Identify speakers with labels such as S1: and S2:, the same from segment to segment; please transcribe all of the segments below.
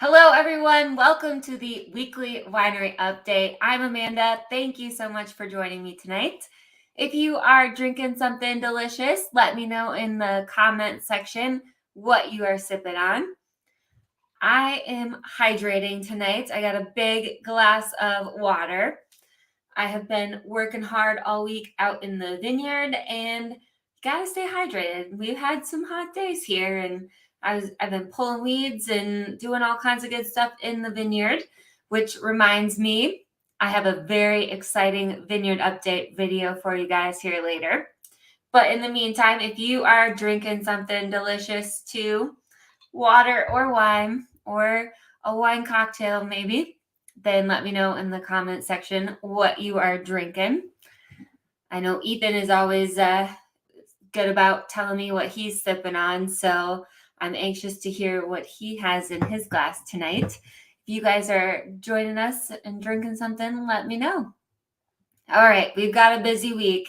S1: Hello, everyone. Welcome to the weekly winery update. I'm Amanda. Thank you so much for joining me tonight. If you are drinking something delicious, let me know in the comment section what you are sipping on. I am hydrating tonight. I got a big glass of water. I have been working hard all week out in the vineyard and gotta stay hydrated. We've had some hot days here and I've been pulling weeds and doing all kinds of good stuff in the vineyard, which reminds me, I have a very exciting vineyard update video for you guys here later. But in the meantime, if you are drinking something delicious too, water or wine or a wine cocktail maybe, then let me know in the comment section what you are drinking. I know Ethan is always good about telling me what he's sipping on, so I'm anxious to hear what he has in his glass tonight. If you guys are joining us and drinking something, let me know. All right, we've got a busy week,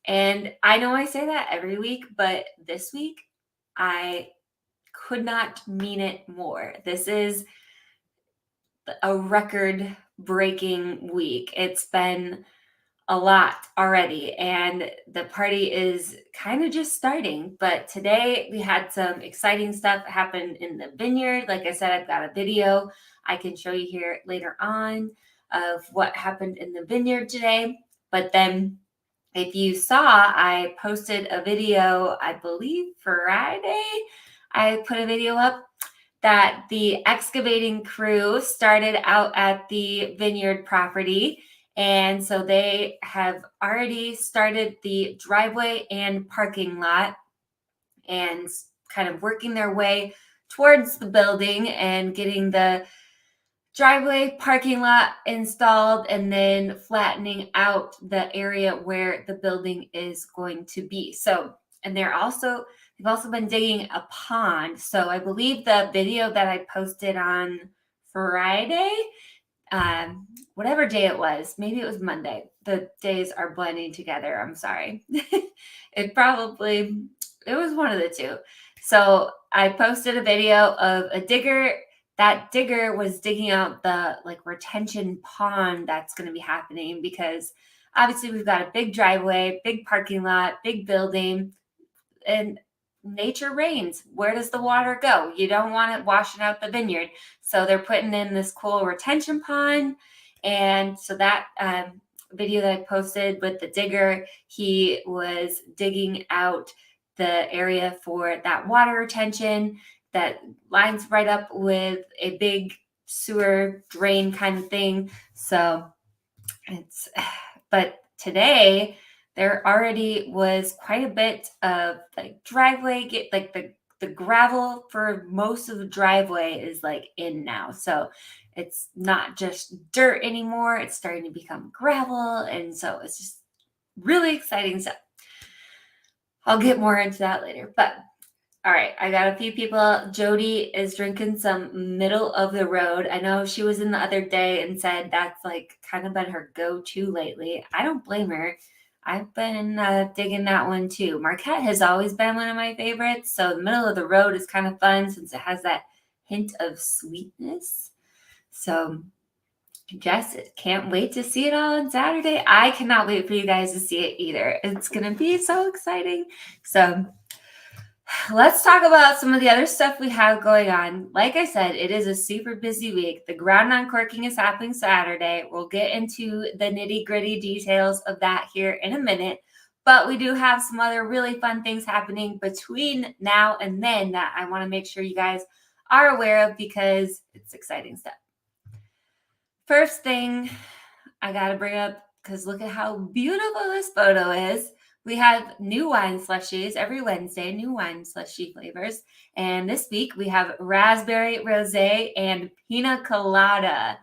S1: and I know I say that every week, but this week I could not mean it more. This is a record-breaking week. It's been a lot already, and the party is kind of just starting. But today we had some exciting stuff happen in the vineyard. Like I said, I've got a video I can show you here later on of what happened in the vineyard today. But then if you saw, I posted a video, I believe Friday, I put a video up that the excavating crew started out at the vineyard property. And so they have already started the driveway and parking lot and kind of working their way towards the building and getting the driveway parking lot installed and then flattening out the area where the building is going to be. So, and they've also been digging a pond. So I believe the video that I posted on Friday, whatever day it was, maybe it was Monday. The days are blending together. I'm sorry. It was one of the two. So I posted a video of a digger. That digger was digging out the retention pond that's going to be happening because obviously we've got a big driveway, big parking lot, big building, and nature reigns. Where does the water go? You don't want it washing out the vineyard. So they're putting in this cool retention pond. And so that video that I posted with the digger, he was digging out the area for that water retention that lines right up with a big sewer drain kind of thing. So but today there already was quite a bit of driveway, the gravel for most of the driveway is in now. So it's not just dirt anymore. It's starting to become gravel. And so it's just really exciting stuff. I'll get more into that later, but all right, I got a few people. Jody is drinking some middle of the road. I know she was in the other day and said that's kind of been her go-to lately. I don't blame her. I've been digging that one too. Marquette has always been one of my favorites. So the middle of the road is kind of fun since it has that hint of sweetness. So Jess, can't wait to see it all on Saturday. I cannot wait for you guys to see it either. It's going to be so exciting. So let's talk about some of the other stuff we have going on. Like I said, it is a super busy week. The ground uncorking is happening Saturday. We'll get into the nitty-gritty details of that here in a minute. But we do have some other really fun things happening between now and then that I want to make sure you guys are aware of because it's exciting stuff. First thing I got to bring up, because look at how beautiful this photo is. We have new wine slushies every Wednesday, new wine slushie flavors. And this week we have raspberry rosé and pina colada.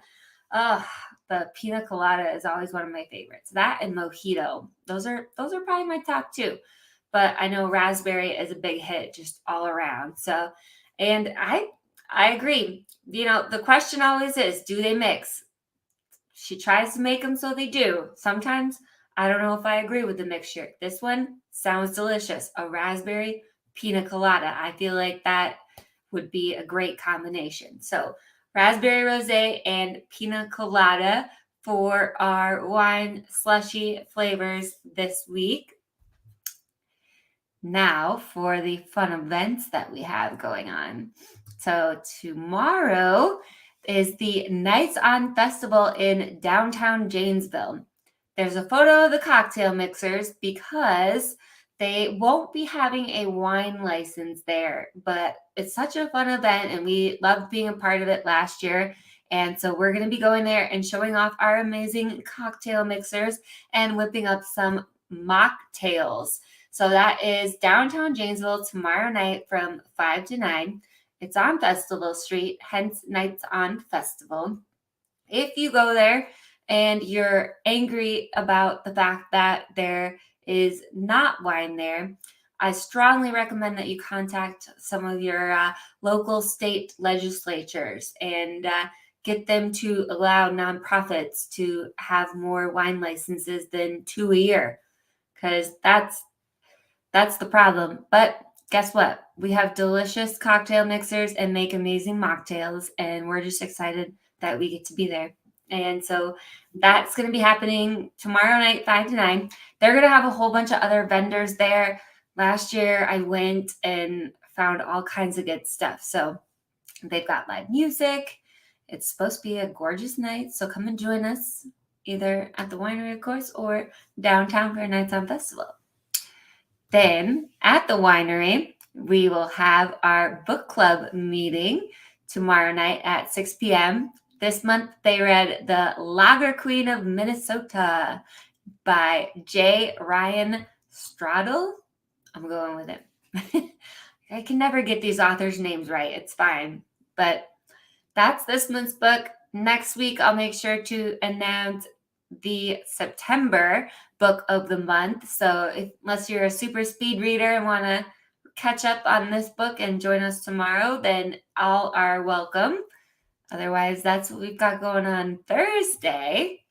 S1: Oh, the pina colada is always one of my favorites. That and mojito. Those are probably my top two. But I know raspberry is a big hit just all around. So, and I agree. The question always is, do they mix? She tries to make them so they do. Sometimes I don't know if I agree with the mixture. This one sounds delicious. A raspberry pina colada. I feel like that would be a great combination. So raspberry rosé, and pina colada for our wine slushy flavors this week. Now for the fun events that we have going on. So tomorrow is the Nights On Festival in downtown Janesville. There's a photo of the cocktail mixers because they won't be having a wine license there, but it's such a fun event and we loved being a part of it last year. And so we're going to be going there and showing off our amazing cocktail mixers and whipping up some mocktails. So that is downtown Janesville tomorrow night from 5 to 9. It's on Festival Street, hence Nights On Festival. If you go there and you're angry about the fact that there is not wine there, I strongly recommend that you contact some of your local state legislatures and get them to allow nonprofits to have more wine licenses than 2 a year, because that's the problem. But guess what? We have delicious cocktail mixers and make amazing mocktails, and we're just excited that we get to be there. And so that's going to be happening tomorrow night, 5 to 9. They're going to have a whole bunch of other vendors there. Last year, I went and found all kinds of good stuff. So they've got live music. It's supposed to be a gorgeous night, so come and join us either at the winery, of course, or downtown for Nights On Festival. Then at the winery, we will have our book club meeting tomorrow night at 6 p.m. This month, they read The Lager Queen of Minnesota by J. Ryan Straddle. I'm going with it. I can never get these authors' names right. It's fine. But that's this month's book. Next week, I'll make sure to announce the September book of the month. So unless you're a super speed reader and want to catch up on this book and join us tomorrow, then all are welcome. Otherwise, that's what we've got going on Thursday.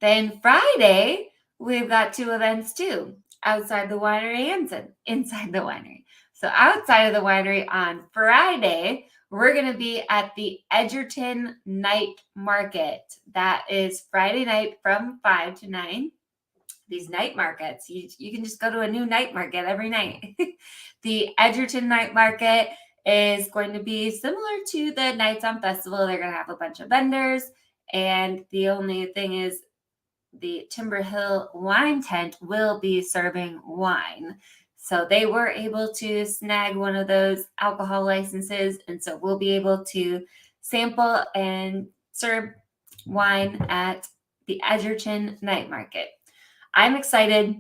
S1: Then Friday, we've got 2 events too, outside the winery and inside the winery. So outside of the winery on Friday, we're going to be at the Edgerton Night Market. That is Friday night from 5 to 9. These night markets, you can just go to a new night market every night. The Edgerton Night Market is going to be similar to the Nights On Festival. They're going to have a bunch of vendors. And the only thing is the Timber Hill wine tent will be serving wine. So they were able to snag one of those alcohol licenses. And so we'll be able to sample and serve wine at the Edgerton Night Market. I'm excited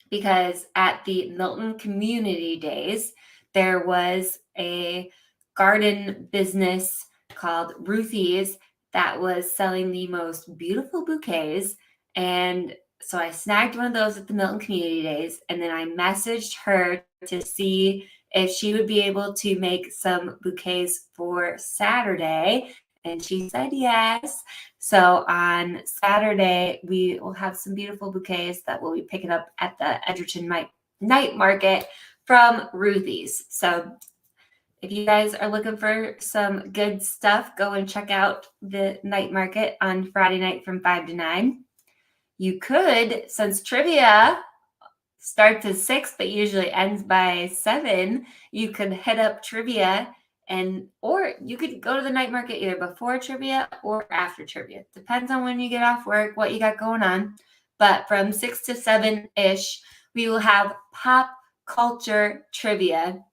S1: because at the Milton Community Days, there was a garden business called Ruthie's that was selling the most beautiful bouquets. And so I snagged one of those at the Milton Community Days, and then I messaged her to see if she would be able to make some bouquets for Saturday. And she said yes. So on Saturday, we will have some beautiful bouquets that we'll be picking up at the Edgerton Night Market from Ruthie's. So if you guys are looking for some good stuff, go and check out the night market on Friday night from 5 to 9. You could, since trivia starts at 6 but usually ends by 7, you could hit up trivia or you could go to the night market either before trivia or after trivia. Depends on when you get off work, what you got going on. But from 6 to 7-ish, we will have pop culture trivia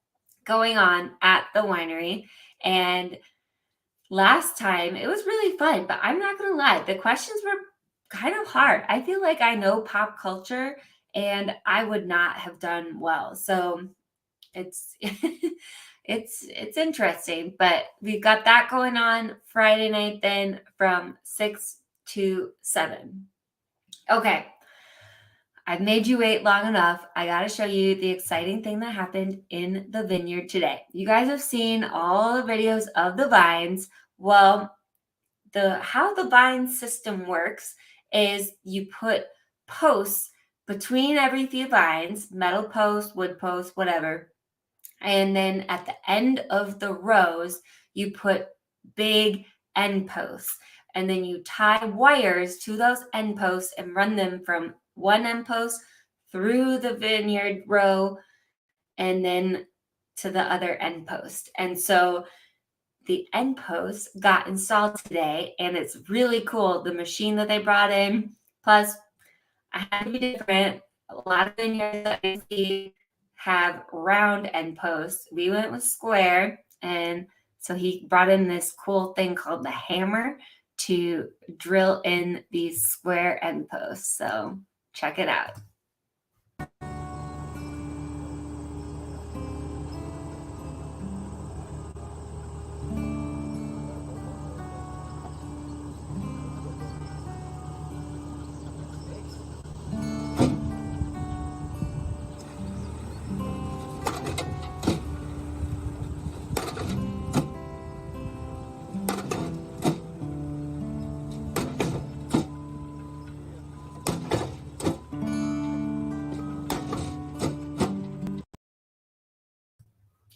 S1: going on at the winery. And last time it was really fun, but I'm not going to lie, the questions were kind of hard. I feel like I know pop culture and I would not have done well. So it's it's interesting, but we've got that going on Friday night then from 6 to 7. Okay. I've made you wait long enough. I got to show you the exciting thing that happened in the vineyard today. You guys have seen all the videos of the vines. Well, how the vine system works is you put posts between every few vines, metal post, wood post, whatever. And then at the end of the rows, you put big end posts. And then you tie wires to those end posts and run them from one end post through the vineyard row and then to the other end post. And so the end post got installed today, and it's really cool. The machine that they brought in, plus I had to be different. A lot of vineyards that I see have round end posts. We went with square, and so he brought in this cool thing called the hammer to drill in these square end posts. So check it out.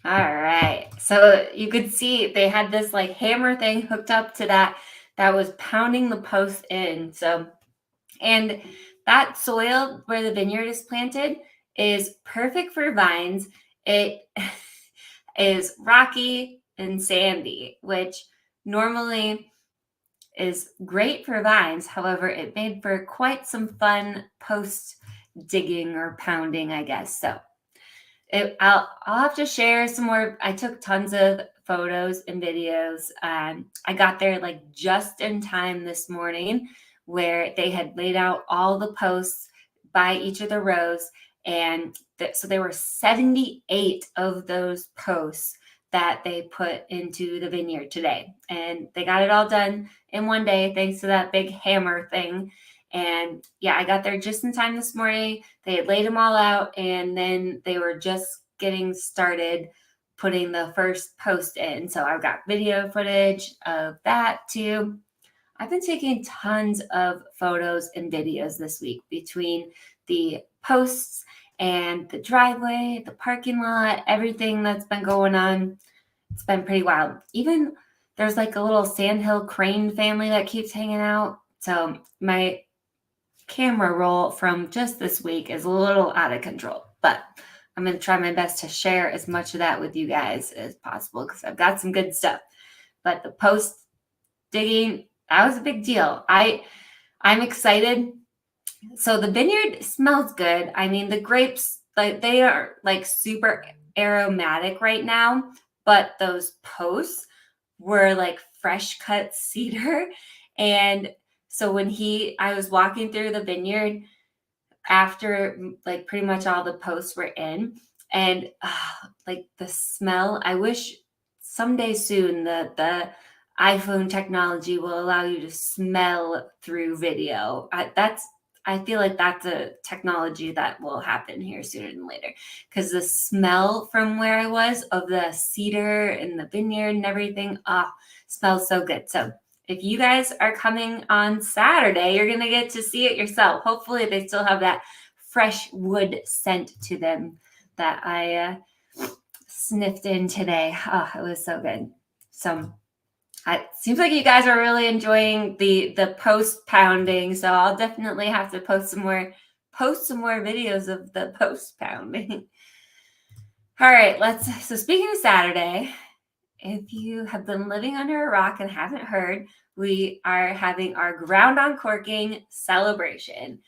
S1: All right. So you could see they had this like hammer thing hooked up to that was pounding the post in. So, and that soil where the vineyard is planted is perfect for vines. It is rocky and sandy, which normally is great for vines. However, it made for quite some fun post digging or pounding, I guess. So I'll have to share some more. I took tons of photos and videos. I got there like just in time this morning, where they had laid out all the posts by each of the rows, and so there were 78 of those posts that they put into the vineyard today, and they got it all done in one day thanks to that big hammer thing. And yeah, I got there just in time this morning. They had laid them all out, and then they were just getting started putting the first post in. So I've got video footage of that too. I've been taking tons of photos and videos this week between the posts and the driveway, the parking lot, everything that's been going on. It's been pretty wild. Even there's like a little sandhill crane family that keeps hanging out. So my camera roll from just this week is a little out of control, but I'm going to try my best to share as much of that with you guys as possible because I've got some good stuff. But the post digging, that was a big deal. I'm excited. So the vineyard smells good. I mean, the grapes, like they are like super aromatic right now, but those posts were like fresh cut cedar. And so when I was walking through the vineyard after like pretty much all the posts were in, and like the smell, I wish someday soon the iPhone technology will allow you to smell through video. I feel like that's a technology that will happen here sooner than later, because the smell from where I was of the cedar and the vineyard and everything, smells so good. So if you guys are coming on Saturday, you're going to get to see it yourself. Hopefully they still have that fresh wood scent to them that I sniffed in today. Oh, it was so good. So it seems like you guys are really enjoying the post pounding. So I'll definitely have to post some more videos of the post pounding. All right, so speaking of Saturday, if you have been living under a rock and haven't heard, we are having our ground uncorking celebration.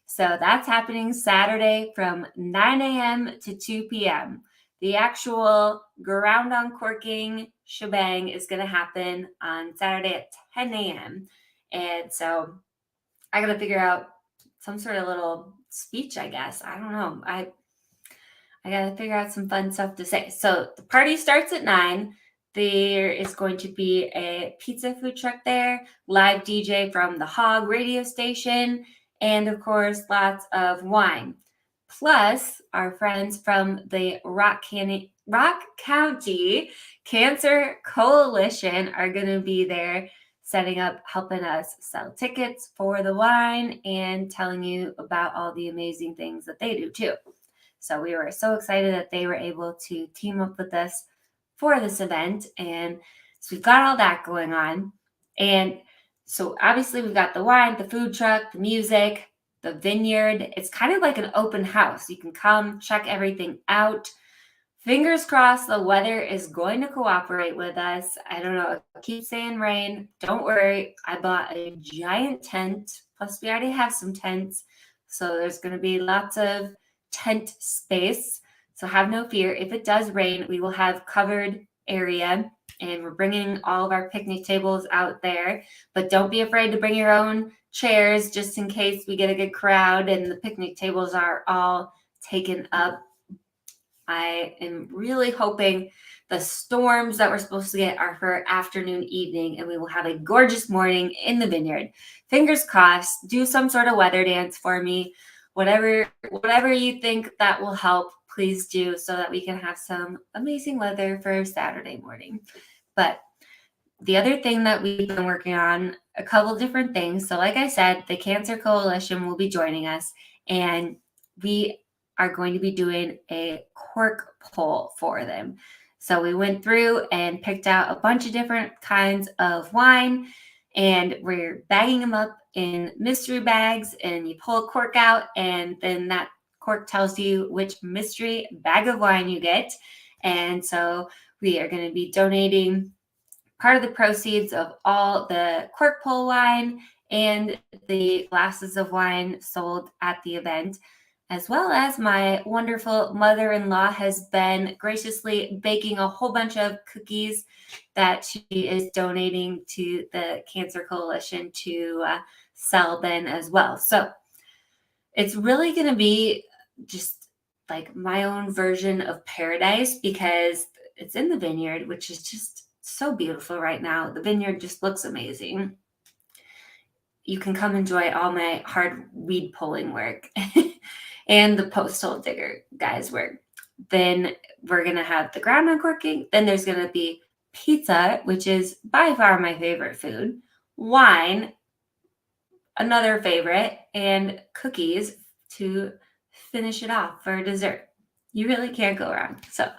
S1: So that's happening Saturday from 9 a.m. to 2 p.m. The actual ground uncorking shebang is going to happen on Saturday at 10 a.m. And so I got to figure out some sort of little speech, I guess. I don't know. I got to figure out some fun stuff to say. So the party starts at 9. There is going to be a pizza food truck there, live DJ from the Hog radio station, and of course, lots of wine. Plus, our friends from the Rock County Cancer Coalition are going to be there setting up, helping us sell tickets for the wine and telling you about all the amazing things that they do too. So we were so excited that they were able to team up with us for this event, and So we've got all that going on. And so obviously we've got the wine, the food truck, the music, the vineyard. It's kind of like an open house. You can come check everything out. Fingers crossed the weather is going to cooperate with us. I don't know. I keep saying rain. Don't worry. I bought a giant tent. Plus, we already have some tents. So there's going to be lots of tent space. So have no fear. If it does rain, we will have covered area. And we're bringing all of our picnic tables out there. But don't be afraid to bring your own chairs just in case we get a good crowd and the picnic tables are all taken up. I am really hoping the storms that we're supposed to get are for afternoon, evening, and we will have a gorgeous morning in the vineyard. Fingers crossed. Do some sort of weather dance for me. Whatever you think that will help, please do so that we can have some amazing weather for Saturday morning. But the other thing that we've been working on, a couple different things. So like I said, the Cancer Coalition will be joining us, and we are going to be doing a cork pull for them. So we went through and picked out a bunch of different kinds of wine, and we're bagging them up in mystery bags, and you pull a cork out, and then that cork tells you which mystery bag of wine you get. And so we are going to be donating part of the proceeds of all the cork pull wine and the glasses of wine sold at the event, as well as my wonderful mother-in-law has been graciously baking a whole bunch of cookies that she is donating to the Cancer Coalition to sell then as well. So it's really going to be just like my own version of paradise because it's in the vineyard, which is just so beautiful right now. The vineyard just looks amazing. You can come enjoy all my hard weed pulling work and the posthole digger guys work. Then we're going to have the ground uncorking. Then there's going to be pizza, which is by far my favorite food, wine, another favorite, and cookies to finish it off for dessert. You really can't go wrong. So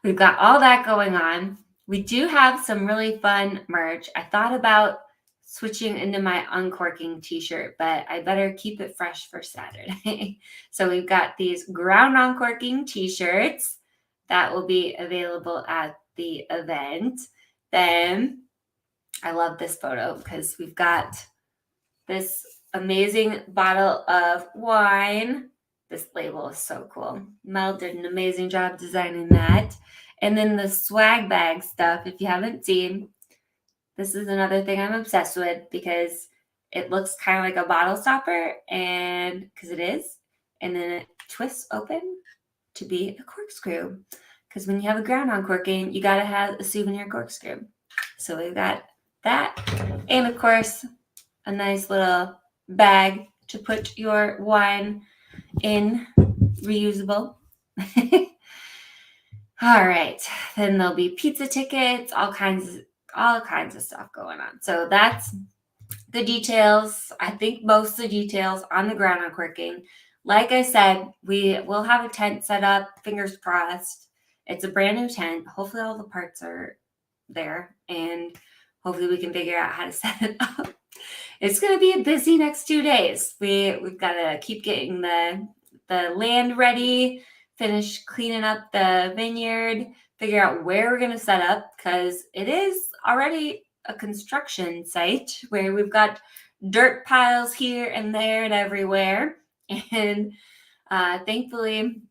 S1: we've got all that going on. We do have some really fun merch. I thought about switching into my uncorking t-shirt, but I better keep it fresh for Saturday. So we've got these ground uncorking t-shirts that will be available at the event. Then I love this photo because we've got this amazing bottle of wine. This label is so cool. Mel did an amazing job designing that. And then the swag bag stuff, if you haven't seen, this is another thing I'm obsessed with because it looks kind of like a bottle stopper, and because it is, and then it twists open to be a corkscrew. Because when you have a ground uncorking, you got to have a souvenir corkscrew. So we've got that, and of course, a nice little bag to put your wine in, reusable. All right, then there'll be pizza tickets, all kinds of stuff going on. So that's the details. I think most of the details on the ground uncorking. Like I said, we will have a tent set up, fingers crossed. It's a brand new tent. Hopefully all the parts are there, and hopefully we can figure out how to set it up. It's going to be a busy next 2 days. We've got to keep getting the land ready, finish cleaning up the vineyard, figure out where we're going to set up because it is already a construction site where we've got dirt piles here and there and everywhere. And thankfully,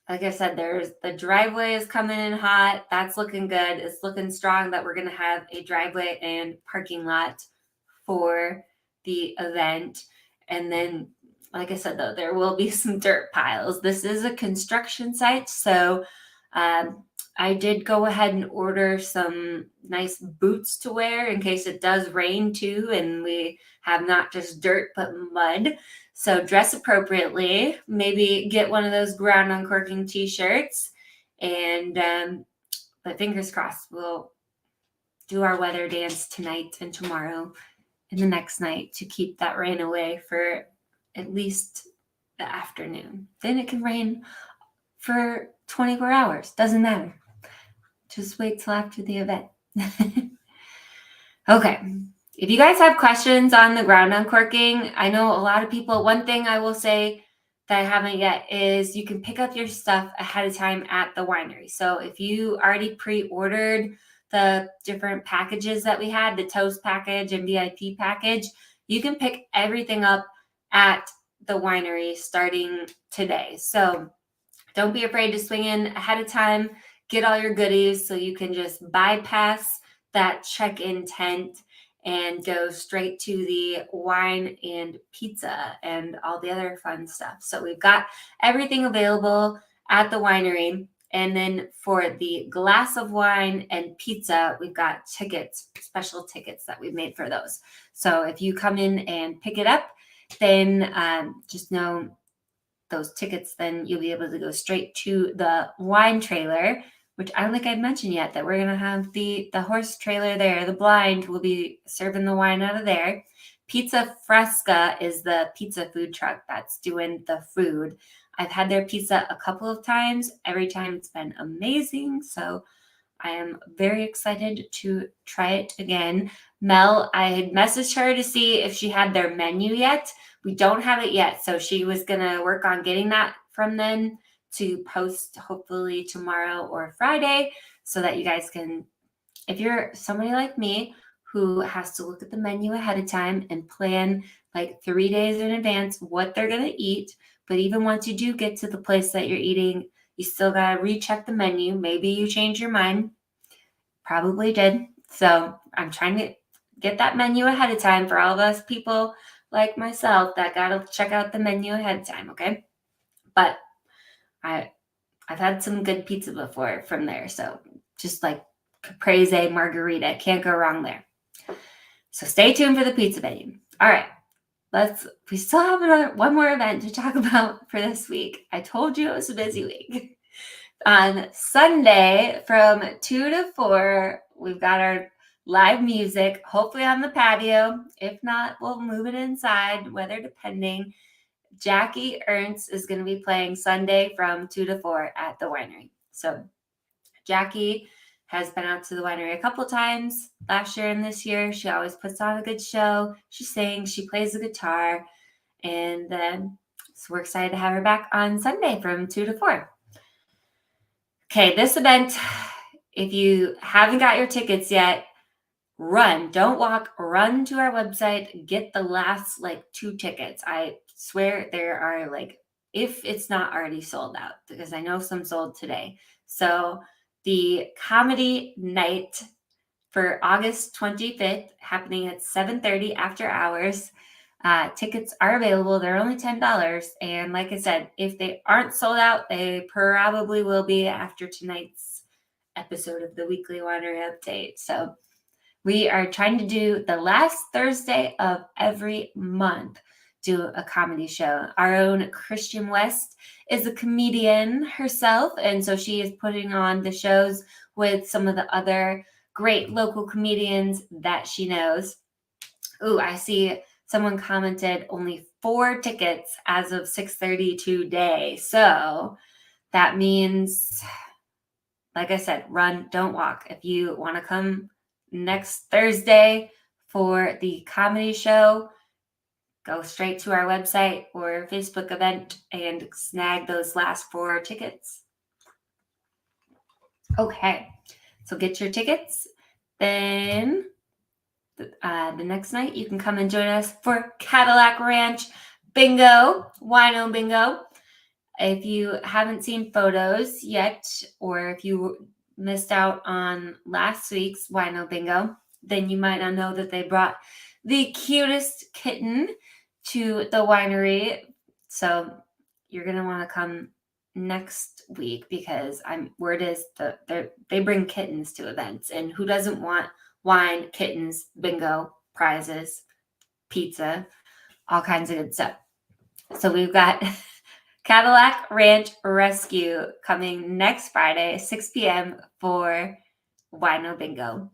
S1: like I said, there's the driveway is coming in hot. That's looking good. It's looking strong that we're going to have a driveway and parking lot for the event. And then, like I said, though, there will be some dirt piles. This is a construction site, so I did go ahead and order some nice boots to wear in case it does rain too, and we have not just dirt but mud. So dress appropriately. Maybe get one of those ground uncorking t-shirts, and but fingers crossed, we'll do our weather dance tonight and tomorrow and the next night to keep that rain away for at least the afternoon. Then it can rain for 24 hours. Doesn't matter. Just wait till after the event. Okay. If you guys have questions on the ground uncorking, I know a lot of people, one thing I will say that I haven't yet is you can pick up your stuff ahead of time at the winery. So if you already pre-ordered the different packages that we had, the toast package and VIP package, you can pick everything up at the winery starting today. So don't be afraid to swing in ahead of time, get all your goodies so you can just bypass that check-in tent and go straight to the wine and pizza and all the other fun stuff. So we've got everything available at the winery. And then for the glass of wine and pizza, we've got tickets, special tickets that we've made for those. So if you come in and pick it up, then just know those tickets, then you'll be able to go straight to the wine trailer, which I don't think I've mentioned yet, that we're going to have the horse trailer there. The blind will be serving the wine out of there. Pizza Fresca is the pizza food truck that's doing the food. I've had their pizza a couple of times. Every time it's been amazing. So I am very excited to try it again. Mel, I had messaged her to see if she had their menu yet. We don't have it yet. So she was going to work on getting that from them to post hopefully tomorrow or Friday so that you guys can, if you're somebody like me who has to look at the menu ahead of time and plan like 3 days in advance what they're going to eat. But even once you do get to the place that you're eating, you still got to recheck the menu. Maybe you change your mind. Probably did. So I'm trying to get that menu ahead of time for all of us people like myself that got to check out the menu ahead of time. Okay. But I've had some good pizza before from there. So just like caprese margarita, can't go wrong there. So stay tuned for the pizza menu. All right. We still have one more event to talk about for this week. I told you it was a busy week. On Sunday from 2 to 4, we've got our live music, hopefully on the patio. If not, we'll move it inside, weather depending. Jackie Ernst is going to be playing Sunday from 2 to 4 at the winery. So Jackie has been out to the winery a couple times last year and this year. She always puts on a good show. She sings, she plays the guitar, and so we're excited to have her back on Sunday from 2 to 4. Okay, this event, if you haven't got your tickets yet, run. Don't walk. Run to our website. Get the last 2 tickets. I swear there are if it's not already sold out, because I know some sold today. So the comedy night for August 25th, happening at 7:30 after hours. Tickets are available. They're only $10. And like I said, if they aren't sold out, they probably will be after tonight's episode of the Weekly Winery Update. So we are trying to do the last Thursday of every month, do a comedy show. Our own Christian West is a comedian herself, and so she is putting on the shows with some of the other great local comedians that she knows. Ooh, I see someone commented only 4 tickets as of 6:30 today. So that means, like I said, run, don't walk. If you want to come next Thursday for the comedy show, go straight to our website or Facebook event and snag those last 4 tickets. Okay, so get your tickets. Then the next night you can come and join us for Cadillac Ranch Bingo, Wino Bingo. If you haven't seen photos yet, or if you missed out on last week's Wino Bingo, then you might not know that they brought the cutest kitten to the winery. So you're going to want to come next week, because word is that they bring kittens to events, and who doesn't want wine, kittens, bingo, prizes, pizza, all kinds of good stuff. So we've got Cadillac Ranch Rescue coming next Friday, 6 p.m. for Wino Bingo.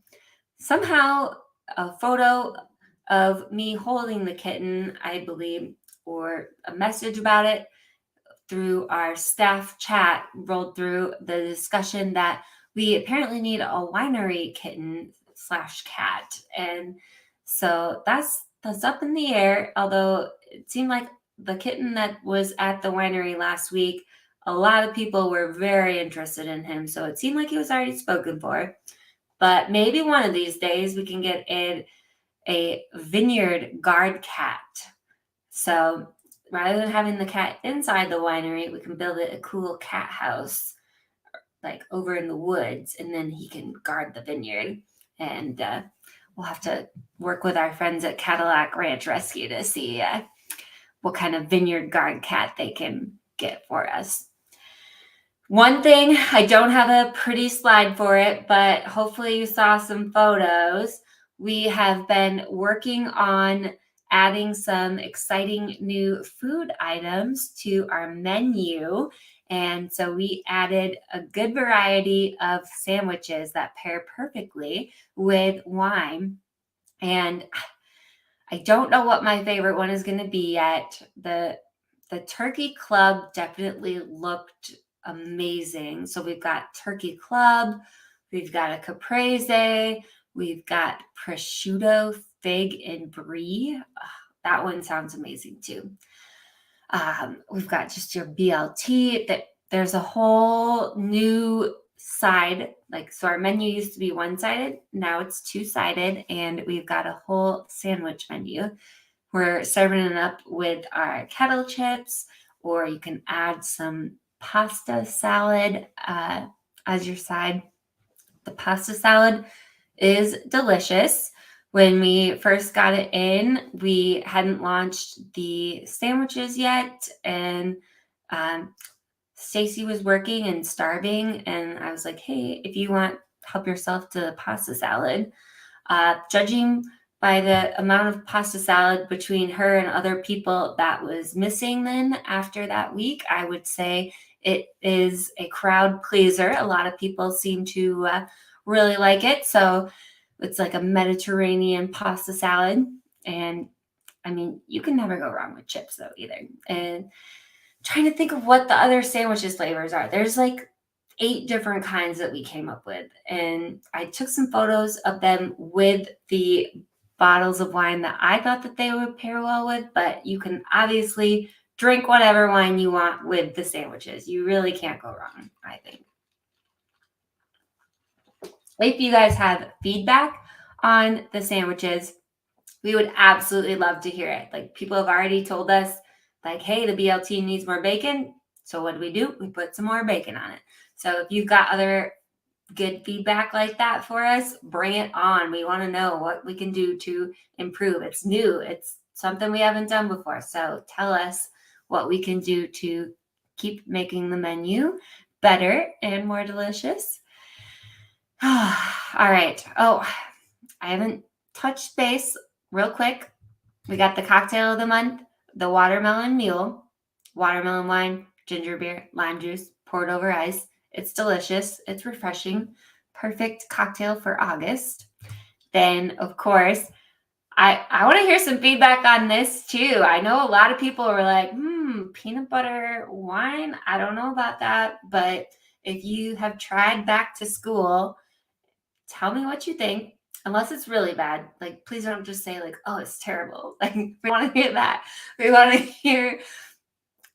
S1: Somehow a photo of me holding the kitten, I believe, or a message about it through our staff chat rolled through the discussion that we apparently need a winery kitten / cat. And so that's up in the air, although it seemed like the kitten that was at the winery last week, a lot of people were very interested in him. So it seemed like he was already spoken for. But maybe one of these days we can get a vineyard guard cat. So rather than having the cat inside the winery, we can build it a cool cat house, like over in the woods, and then he can guard the vineyard. And we'll have to work with our friends at Cadillac Ranch Rescue to see what kind of vineyard guard cat they can get for us. One thing, I don't have a pretty slide for it, but hopefully you saw some photos. We have been working on adding some exciting new food items to our menu. And so we added a good variety of sandwiches that pair perfectly with wine. And I don't know what my favorite one is going to be yet. The turkey club definitely looked amazing. So we've got turkey club, we've got a caprese, we've got prosciutto, fig, and brie. That one sounds amazing too. We've got just your BLT. That there's a whole new side. So our menu used to be one-sided, now it's two-sided, and we've got a whole sandwich menu. We're serving it up with our kettle chips, or you can add some pasta salad as your side. The pasta salad is delicious. When we first got it in, we hadn't launched the sandwiches yet, and Stacy was working and starving, and I was like, hey, if you want, help yourself to pasta salad. Judging by the amount of pasta salad between her and other people that was missing then after that week, I would say it is a crowd pleaser. A lot of people seem to really like it. So it's like a Mediterranean pasta salad. And I mean, you can never go wrong with chips though either. And trying to think of what the other sandwiches flavors are. There's like 8 different kinds that we came up with. And I took some photos of them with the bottles of wine that I thought that they would pair well with, but you can obviously drink whatever wine you want with the sandwiches. You really can't go wrong, I think. If you guys have feedback on the sandwiches, we would absolutely love to hear it. Like, people have already told us, like, hey, the BLT needs more bacon. So what do? We put some more bacon on it. So if you've got other good feedback like that for us, bring it on. We want to know what we can do to improve. It's new. It's something we haven't done before. So tell us what we can do to keep making the menu better and more delicious. All right. Oh, I haven't touched base real quick. We got the cocktail of the month, the watermelon mule, watermelon wine, ginger beer, lime juice, poured over ice. It's delicious. It's refreshing. Perfect cocktail for August. Then, of course, I want to hear some feedback on this too. I know a lot of people were like, peanut butter wine. I don't know about that. But if you have tried back to school, tell me what you think. Unless it's really bad, like, please don't just say like, oh, it's terrible. Like, we want to hear that. We want to hear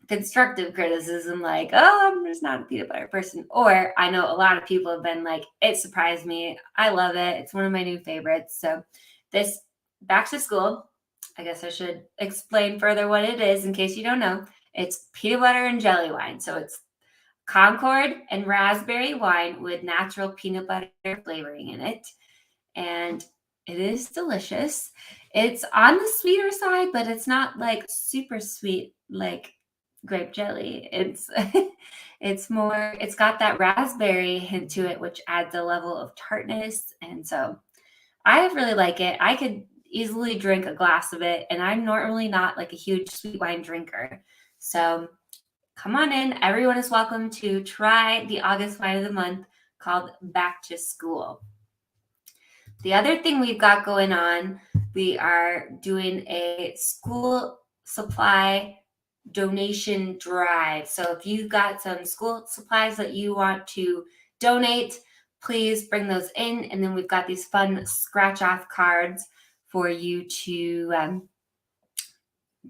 S1: constructive criticism, like, oh, I'm just not a peanut butter person. Or I know a lot of people have been like, it surprised me. I love it. It's one of my new favorites. So this back to school, I guess I should explain further what it is in case you don't know. It's peanut butter and jelly wine. So it's Concord and raspberry wine with natural peanut butter flavoring in it. And it is delicious. It's on the sweeter side, but it's not like super sweet like grape jelly. It's more, it's got that raspberry hint to it, which adds a level of tartness. And so I really like it. I could easily drink a glass of it, and I'm normally not like a huge sweet wine drinker. So come on in. Everyone is welcome to try the August wine of the month called Back to School. The other thing we've got going on, we are doing a school supply donation drive. So if you've got some school supplies that you want to donate, please bring those in. And then we've got these fun scratch off cards for you to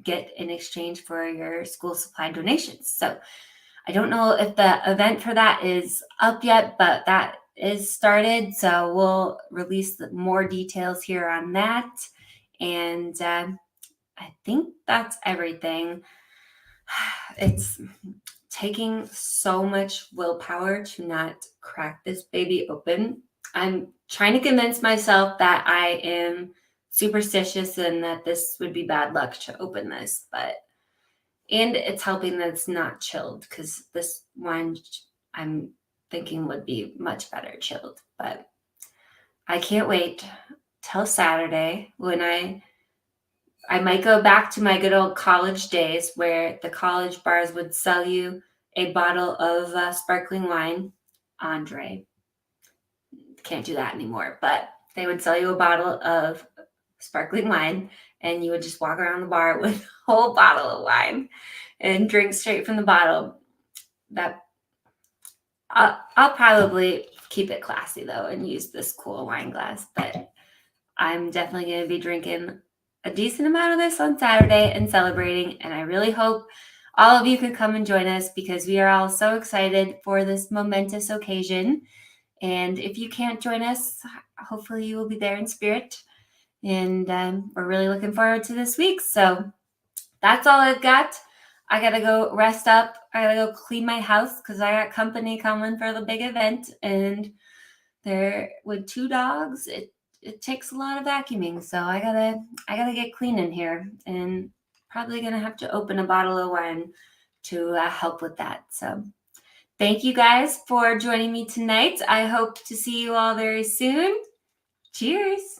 S1: get in exchange for your school supply donations. So I don't know if the event for that is up yet, but that is started. So we'll release more details here on that. And I think that's everything. It's taking so much willpower to not crack this baby open. I'm trying to convince myself that I am superstitious and that this would be bad luck to open this, and it's helping that it's not chilled, because this wine I'm thinking would be much better chilled. But I can't wait till Saturday when I might go back to my good old college days where the college bars would sell you a bottle of sparkling wine. Andre, can't do that anymore, but they would sell you a bottle of sparkling wine and you would just walk around the bar with a whole bottle of wine and drink straight from the bottle. That I'll probably keep it classy though and use this cool wine glass, but I'm definitely going to be drinking a decent amount of this on Saturday and celebrating. And I really hope all of you can come and join us, because we are all so excited for this momentous occasion. And if you can't join us, hopefully you will be there in spirit. And we're really looking forward to this week. So that's all I've got. I got to go rest up. I got to go clean my house because I got company coming for the big event. And there, with 2 dogs, it takes a lot of vacuuming. So I gotta get clean in here, and probably gonna have to open a bottle of wine to help with that. So thank you guys for joining me tonight. I hope to see you all very soon. Cheers.